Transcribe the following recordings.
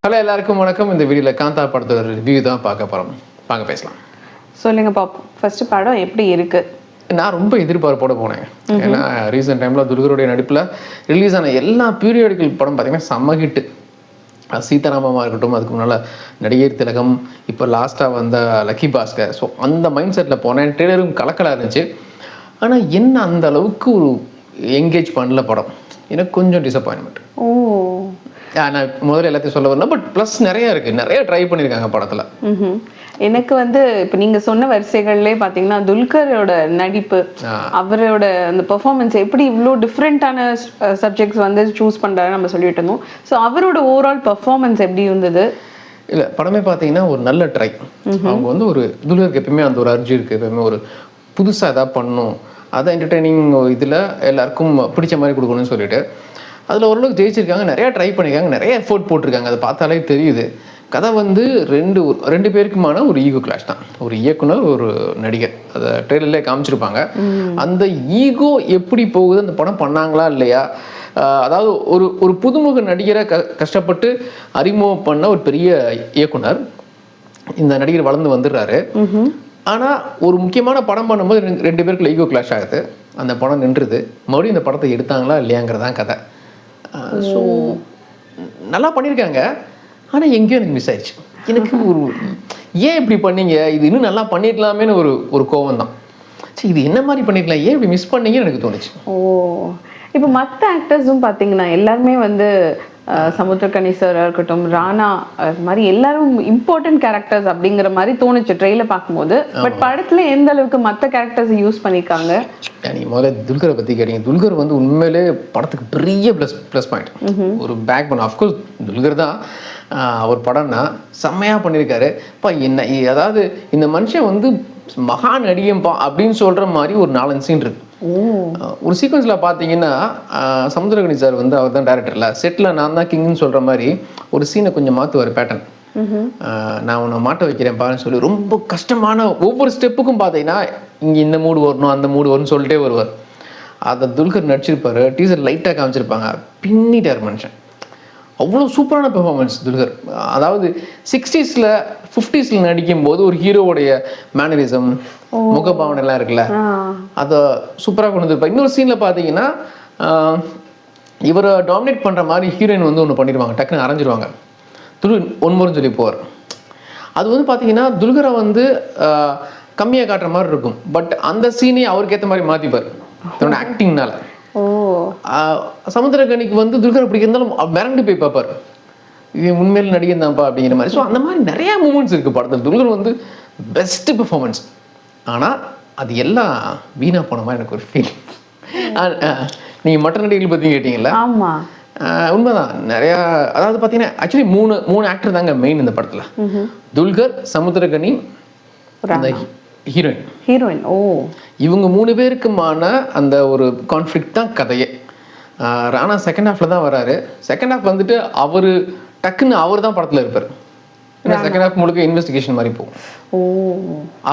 Hello எல்லாருக்கும் வணக்கம். இந்த வீடியோவில் காந்தா படத்தோட ரிவ்யூ தான் பார்க்க போகிறோம். வாங்க பேசலாம். சொல்லுங்க பாப்போம். ஃபர்ஸ்ட் படம் எப்படி இருக்கு? நான் ரொம்ப எதிர்பார்ப்போட போனேன். ஏன்னா ரீசெண்ட் டைமில் துல்கருடைய நடிப்பில் ரிலீஸ் ஆன எல்லா பீரியாடிக்கல் படம் பார்த்தீங்கன்னா செம்ம ஹிட்டு. சீதாராமமாக இருக்கட்டும், அதுக்கு முன்னால் நடிகர் திலகம், இப்போ லாஸ்ட்டாக வந்த லக்கி பாஸ்கர். ஸோ அந்த மைண்ட் செட்டில் போனேன். ட்ரெய்லரும் கலக்கலாக இருந்துச்சு. ஆனால் என்ன அந்த அளவுக்கு ஒரு என்கேஜ் பண்ணல படம். எனக்கு கொஞ்சம் டிசப்பாயின்மெண்ட். ஓ, நான் முதல்ல எல்லாத்தையும் சொல்ல வரல, பட் ப்ளஸ் நிறைய இருக்குது. நிறைய ட்ரை பண்ணியிருக்காங்க படத்தில். எனக்கு இப்போ நீங்க சொன்ன வரிசைகள்லேயே பார்த்தீங்கன்னா துல்கரோட நடிப்பு, அவரோட அந்த பெர்ஃபார்மன்ஸ் எப்படி இவ்வளோ டிஃப்ரெண்ட்டான சப்ஜெக்ட்ஸ் வந்து சூஸ் பண்ணுறாரு நம்ம சொல்லிட்டு இருந்தோம். ஸோ அவரோட ஓவரால் பெர்ஃபார்மன்ஸ் எப்படி இருந்தது? இல்லை, படமே பார்த்தீங்கன்னா ஒரு நல்ல ட்ரை. அவங்க வந்து ஒரு துல்கருக்கு எப்பயுமே அந்த ஒரு அர்ஜி இருக்குது. எப்பயுமே ஒரு புதுசாக எதாவது பண்ணணும், அதை என்டர்டெய்னிங் இதில் எல்லாருக்கும் பிடிச்ச மாதிரி கொடுக்கணும்னு சொல்லிட்டு அதில் ஓரளவுக்கு ஜெயிச்சிருக்காங்க. நிறையா ட்ரை பண்ணியிருக்காங்க, நிறைய எஃபோர்ட் போட்டிருக்காங்க. அதை பார்த்தாலே தெரியுது. கதை வந்து ரெண்டு பேருக்குமான ஒரு ஈகோ கிளாஷ் தான். ஒரு இயக்குனர், ஒரு நடிகர். அதை ட்ரெயிலர்லேயே காமிச்சிருப்பாங்க. அந்த ஈகோ எப்படி போகுது, அந்த படம் பண்ணாங்களா இல்லையா? அதாவது ஒரு புதுமுக நடிகரை கஷ்டப்பட்டு அறிமுகம் பண்ண ஒரு பெரிய இயக்குனர் இந்த நடிகர் வளர்ந்து வந்துடுறாரு. ஆனால் ஒரு முக்கியமான படம் பண்ணும்போது ரெண்டு பேருக்குள்ள ஈகோ கிளாஷ் ஆகுது. அந்த படம் நின்றுது. மறுபடியும் இந்த படத்தை எடுத்தாங்களா இல்லையாங்கிறதான் கதை. ஸோ நல்லா பண்ணியிருக்காங்க. ஆனால் எங்கேயோ எனக்கு மிஸ் ஆயிடுச்சு. எனக்கு ஏன் இப்படி பண்ணீங்க, இது இன்னும் நல்லா பண்ணிடலாமேன்னு ஒரு கோவம் தான். சரி, இது என்ன மாதிரி பண்ணிருக்கலாம், ஏன் இப்படி மிஸ் பண்ணீங்கன்னு எனக்கு தோணுச்சு. ஓ, இப்போ மற்ற ஆக்டர்ஸும் பார்த்தீங்கன்னா எல்லாருமே வந்து சமுத்திரக்கனி சாராக இருக்கட்டும், ராணா, அது மாதிரி எல்லாரும் இம்பார்ட்டன்ட் கேரக்டர்ஸ் அப்படிங்கிற மாதிரி தோணுச்சு ட்ரெயிலர் பார்க்கும்போது. பட் படத்தில் எந்த அளவுக்கு மற்ற கேரக்டர்ஸை யூஸ் பண்ணியிருக்காங்க? நீங்கள் முதல்ல துல்கரை பற்றி கேட்டீங்க. துல்கர் வந்து உண்மையிலே படத்துக்கு பெரிய ப்ளஸ் பாயிண்ட், ஒரு பேக் பண்ண. அஃப்கோர்ஸ் துல்கர் தான் ஒரு படம்னா செம்மையாக பண்ணியிருக்காரு. இப்போ என்ன, அதாவது இந்த மனுஷன் வந்து மகா நடிகம்பா அப்படின்னு சொல்கிற மாதிரி ஒரு 4 சீன் இருக்கு. ஒரு சீக்வன்ஸில் பார்த்தீங்கன்னா சமுத்திரகனி சார் வந்து அவர் தான் டேரக்டர்ல, செட்டில் நான் தான் கிங்னு சொல்கிற மாதிரி ஒரு சீனை கொஞ்சம் மாற்றுவார் பேட்டர்ன். நான் உன்னை மாட்ட வைக்கிறேன் பாருன்னு சொல்லி ரொம்ப கஷ்டமான ஒவ்வொரு ஸ்டெப்புக்கும் பார்த்தீங்கன்னா இங்கே இந்த மூடு வரணும், அந்த மூடு வரும்னு சொல்லிட்டே வருவார். அதை துல்கர் நடிச்சிருப்பார். டீசர் லைட்டாக காமிச்சிருப்பாங்க, பின்னிட்டார் மனுஷன். அவ்வளோ சூப்பரான பெர்ஃபார்மன்ஸ் துல்கர். அதாவது 60s 50s நடிக்கும் போது ஒரு ஹீரோவுடைய மேனரிசம், முகபாவனைலாம் இருக்குல்ல, அதை சூப்பராக கொண்டு வந்துருப்பாங்க. இன்னொரு சீனில் பார்த்தீங்கன்னா இவரை டாமினேட் பண்ணுற மாதிரி ஹீரோயின் வந்து ஒன்று பண்ணிடுவாங்க, டக்குன்னு அரைஞ்சிருவாங்க. ஒன்முறைன்னு சொல்லி போவார். அது வந்து பார்த்தீங்கன்னா துல்கரை வந்து கம்மியாக காட்டுற மாதிரி இருக்கும். பட் அந்த சீனே அவருக்கு ஏற்ற மாதிரி மாற்றிப்பார் தன்னோட ஆக்டிங்னால. சமுத்திரகனிக்கு வந்து துல்கர் அப்படி இருந்தாலும் மிரண்டு போய் பார்ப்பார், இது உண்மையில் நடிகன் தான்ப்பா அப்படிங்கிற மாதிரி. ஸோ அந்த மாதிரி நிறையா மூமெண்ட்ஸ் இருக்குது படத்தில். துல்கர் வந்து பெஸ்ட்டு பெர்ஃபார்மன்ஸ். ஆனால் அது எல்லாம் வீணாக போன மாதிரி எனக்கு ஒரு ஃபீல். நீங்கள் மற்ற நடிகர்கள் பற்றி கேட்டீங்களா? ஆமாம், உண்மைதான். நிறையா, அதாவது பார்த்தீங்கன்னா ஆக்சுவலி மூணு ஆக்டர் தாங்க மெயின் இந்த படத்தில். துல்கர், சமுத்திரகனி, அந்த ஹீரோயின். ஓ, இவங்க 3 பேருக்குமான அந்த ஒரு கான்ஃப்ளிக்ட் தான் கதையே. ராணா செகண்ட் ஹாஃபில் தான் வராரு. செகண்ட் ஹாஃப் வந்துட்டு அவர் டக்குன்னு அவர் தான் படத்தில் இருப்பார். ஏன்னா செகண்ட் ஹாஃப் முழுக்க இன்வெஸ்டிகேஷன் மாதிரி போகும். ஓ,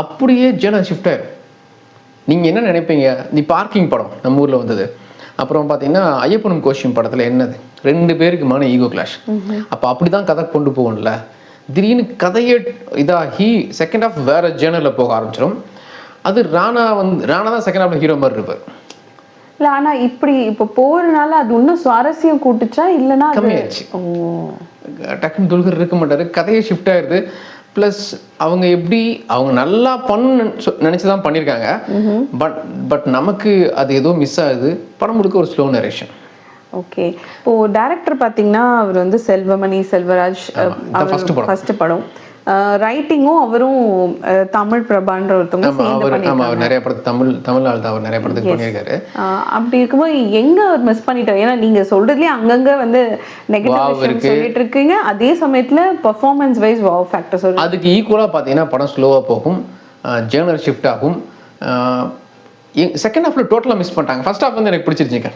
அப்படியே ஜேர்னல் ஷிஃப்ட் ஆயிடும். நீங்கள் என்ன நினைப்பீங்க, நீ பார்க்கிங் படம் நம்ம ஊரில் வந்தது, அப்புறம் பார்த்தீங்கன்னா ஐயப்பனும் கோஷியும் படத்தில் என்னது, 2 பேருக்குமான ஈகோ கிளாஷ். அப்போ அப்படி தான் கதை கொண்டு போகணும்ல. திடீர்னு கதையே இதாகி செகண்ட் ஹாஃப் வேறு ஜேர்னலில் போக ஆரம்பிச்சிடும். அது ராணா தான் செகண்ட் ஹாஃப்ல ஹீரோ மாதிரி இருப்பார். இல்லை, ஆனால் இப்படி இப்போ போகிறதுனால அது இன்னும் சுவாரஸ்யம் கூட்டுச்சா இல்லைன்னா கம்மியாச்சு? டக்குன்னு துல்கர் இருக்க மாட்டார், கதையை ஷிஃப்ட் ஆயிடுது. ப்ளஸ் அவங்க நல்லா நினச்சி தான் பண்ணியிருக்காங்க. பட் நமக்கு அது ஏதோ மிஸ் ஆகுது. படம் முழுக்க ஒரு ஸ்லோ நரேஷன். ஓகே, இப்போ டைரக்டர் பார்த்தீங்கன்னா அவர் வந்து செல்வமணி செல்வராஜ், ஃபர்ஸ்ட் படம். ரைட்டிங்கும் அவரும் தமிழ் பிரபான்ற ஒருத்தவங்க அவர் நிறைய படத்து தமிழ் ஆள் தான். அவர் நிறைய படத்துக்கு பண்ணியிருக்காரு. அப்படி இருக்கும்போது எங்க அவர் மிஸ் பண்ணிட்டார்? ஏன்னா நீங்க சொல்றதுலயே அங்கங்க வந்து நெகட்டிவ் சொல்லிட்டு இருக்கீங்க, அதே சமயத்துல பெர்ஃபார்மன்ஸ் வைஸ் வாவ் ஃபேக்டர் சொல்றீங்க. அதுக்கு ஈக்குவலா பார்த்தீங்கன்னா படம் ஸ்லோவா போகும், ஜேர்னர் ஷிஃப்ட் ஆகும். செகண்ட் ஹாஃப்ல டோட்டலாக மிஸ் பண்ணிட்டாங்க. ஃபர்ஸ்ட் ஹாஃப் வந்து எனக்கு பிடிச்சிருச்சுங்க.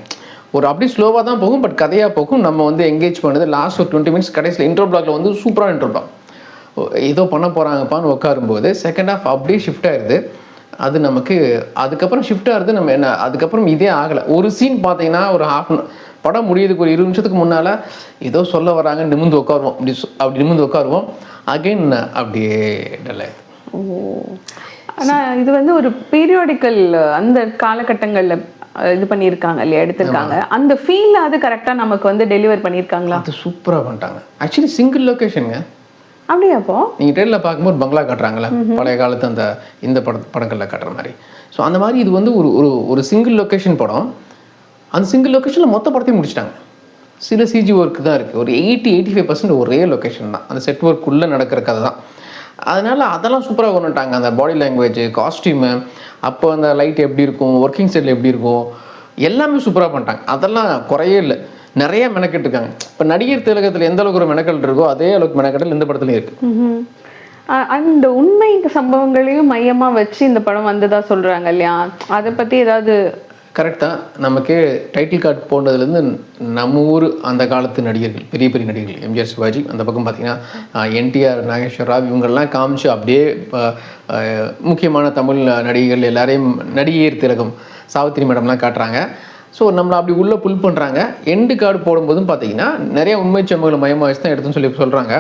ஒரு அப்படி ஸ்லோவாக தான் போகும், பட் கதையாக போகும். நம்ம வந்து என்கேஜ் பண்ணுது. லாஸ்ட் ஒரு 20 மினிட்ஸ் கடைசியில் இன்ட்ரோ பிளாக்ல வந்து சூப்பரான இன்ட்ரோ பிளாக், ஏதோ பண்ண போகிறாங்கப்பான்னு உட்காரும்போது செகண்ட் ஹாஃப் அப்படியே ஷிஃப்ட் ஆயிடுது. அது நமக்கு அதுக்கப்புறம் ஷிஃப்ட் ஆகுது. நம்ம என்ன அதுக்கப்புறம் இதே ஆகலை. ஒரு சீன் பார்த்தீங்கன்னா ஒரு படம் முடியறதுக்கு ஒரு 20 நிமிஷத்துக்கு முன்னால் ஏதோ சொல்ல வராங்க, நிமிர்ந்து உட்காருவோம், அப்படி நிமிர்ந்து உட்காருவோம், அகைன் அப்படியே டல் ஆயிடுது. ஓ, ஆனால் இது வந்து ஒரு பீரியாடிக்கல் அந்த காலகட்டங்களில் இது பண்ணியிருக்காங்க இல்லையா, எடுத்திருக்காங்க. அந்த ஃபீல் அது கரெக்டாக நமக்கு வந்து டெலிவர் பண்ணியிருக்காங்களா? அது சூப்பராக பண்ணிட்டாங்க. ஆக்சுவலி சிங்கிள் லொக்கேஷனுங்க. அப்படியா? அப்போ நீங்கள் ட்ரெயினில் பார்க்கும்போது பங்களா காட்டுறாங்களே, பழைய காலத்து அந்த இந்த படங்களில் காட்டுற மாதிரி. ஸோ அந்த மாதிரி இது வந்து ஒரு சிங்கிள் லொக்கேஷன் படம். அந்த சிங்கிள் லொக்கேஷனில் மொத்த படத்தையும் முடிச்சிட்டாங்க. சில சிஜி ஒர்க் தான் இருக்குது. ஒரு 80-85% ஒரே லொக்கேஷன் தான். அந்த செட் ஒர்க்குள்ளே நடக்கிற கதை தான். அதனால் அதெல்லாம் சூப்பராக கொண்டுட்டாங்க. அந்த பாடி லாங்குவேஜ், காஸ்டியூமு, அப்போ அந்த லைட் எப்படி இருக்கும், ஒர்க்கிங் ஸ்டைல் எப்படி இருக்கும், எல்லாமே சூப்பராக பண்ணிட்டாங்க. அதெல்லாம் குறையே இல்லை. நிறைய மெனக்கெட்டு இருக்காங்க. இப்போ நடிகர் திலகத்தில் எந்த அளவுக்கு ஒரு மெனக்கல் இருக்கோ அதே அளவுக்கு மெனக்கெட்டல் இந்த படத்துலையும் இருக்குது. அந்த உண்மை சம்பவங்களையும் மையமாக வச்சு இந்த படம் வந்ததா சொல்கிறாங்க இல்லையா, அதை பற்றி ஏதாவது? கரெக்ட் தான். நமக்கு டைட்டில் கார்டு போனதுலேருந்து நம்ம ஊர் அந்த காலத்து நடிகர்கள், பெரிய பெரிய நடிகர்கள், எம்ஜிஆர், சிவாஜி, அந்த பக்கம் பார்த்தீங்கன்னா என்டிஆர், நாகேஸ்வர் ராவ், இவங்கெல்லாம் காமிச்சு அப்படியே முக்கியமான தமிழ் நடிகர்கள் எல்லாரையும், நடிகர் திலகம், சாவித்திரி மேடம்லாம் காட்டுறாங்க. ஸோ நம்மளை அப்படி உள்ளே புல் பண்ணுறாங்க. எண்டு கார்டு போடும்போதும் பார்த்தீங்கன்னா நிறைய உண்மை சம்பவங்களை மையமாக வச்சு தான் எடுத்துன்னு சொல்லி சொல்கிறாங்க.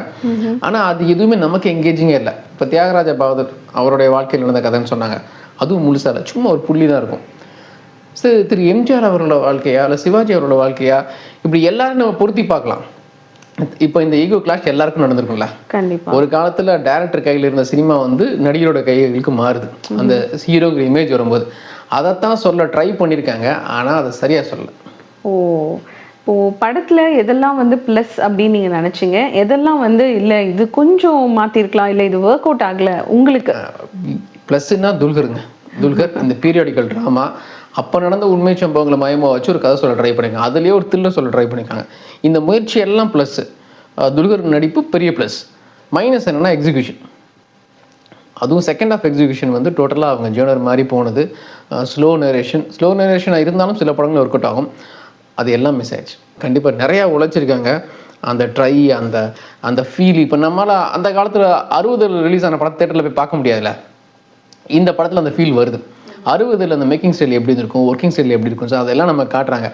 ஆனால் அது எதுவுமே நமக்கு எங்கேஜிங்கே இல்லை. இப்போ தியாகராஜ பகதூர் அவருடைய வாழ்க்கையில் நடந்த கதைன்னு சொன்னாங்க. அதுவும் முழுசாக இல்லை, சும்மா ஒரு புள்ளி தான் இருக்கும். திரு எம்ஜிஆர் அவரோட வாழ்க்கையா இல்லை சிவாஜி அவரோட வாழ்க்கையா, இப்படி எல்லாரும் நம்ம பொருத்தி பார்க்கலாம். இப்போ இந்த ஈகோ கிளாஷ் எல்லாருக்கும் நடந்திருக்கும்ல. கண்டிப்பாக ஒரு காலத்தில் டைரக்டர் கையில் இருந்த சினிமா வந்து நடிகரோட கைகளுக்கு மாறுது. அந்த ஹீரோங்கிற இமேஜ் வரும்போது அதைத்தான் சொல்ல ட்ரை பண்ணியிருக்காங்க. ஆனால் அதை சரியாக சொல்லலை. ஓ, இப்போது படத்தில் எதெல்லாம் வந்து ப்ளஸ் அப்படின்னு நீங்கள் நினச்சிங்க, எதெல்லாம் வந்து இல்லை இது கொஞ்சம் மாற்றிருக்கலாம், இல்லை இது ஒர்க் அவுட் ஆகலை உங்களுக்கு? ப்ளஸ்ன்னா துல்கருங்க. துல்கர் இந்த பீரியாடிக்கல் ட்ராமா அப்போ நடந்த உண்மை சம்பவங்களை மையமாக வச்சு ஒரு கதை சொல்ல ட்ரை பண்ணியிருக்காங்க. அதுலேயே ஒரு த்ரில்லர் சொல்ல ட்ரை பண்ணியிருக்காங்க. இந்த முயற்சி எல்லாம் ப்ளஸ்ஸு. துல்கர் நடிப்பு பெரிய ப்ளஸ். மைனஸ் என்னென்னா எக்ஸிக்யூஷன். அதுவும் செகண்ட் ஆஃப் எக்ஸிக்யூஷன் வந்து டோட்டலாக அவங்க ஜேர்னர் மாதிரி போனது. ஸ்லோ நரேஷனாக இருந்தாலும் சில படங்கள் ஒர்க் அவுட் ஆகும். அது எல்லாம் மிஸ் ஆயிடுச்சு. கண்டிப்பாக நிறையா உழைச்சிருக்காங்க. அந்த ட்ரை, அந்த ஃபீல் இப்போ நம்மளால் அந்த காலத்தில் 60 ரிலீஸ் ஆன படம் தேட்டரில் போய் பார்க்க முடியாதுல்ல. இந்த படத்தில் அந்த ஃபீல் வருது. 60 அந்த மேக்கிங் ஸ்டைல் எப்படி இருக்கும், ஒர்க்கிங் ஸ்டைல் எப்படி இருக்கும், ஸோ அதெல்லாம் நம்ம காட்டுறாங்க.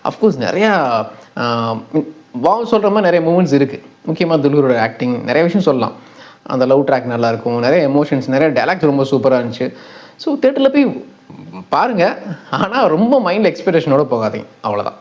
அஃப்கோர்ஸ் நிறையா சொல்கிற மாதிரி நிறைய மூமெண்ட்ஸ் இருக்குது. முக்கியமாக துல்கரோட ஆக்டிங், நிறைய விஷயம் சொல்லலாம். அந்த லவ் ட்ராக் நல்லாயிருக்கும், நிறைய எமோஷன்ஸ், நிறைய டைலாக்ஸ் ரொம்ப சூப்பராக இருந்துச்சு. ஸோ தேட்டரில் போய் பாருங்கள். ஆனால் ரொம்ப மைண்டில் எக்ஸ்பெக்டேஷனோடு போகாதீங்க, அவ்வளோதான்.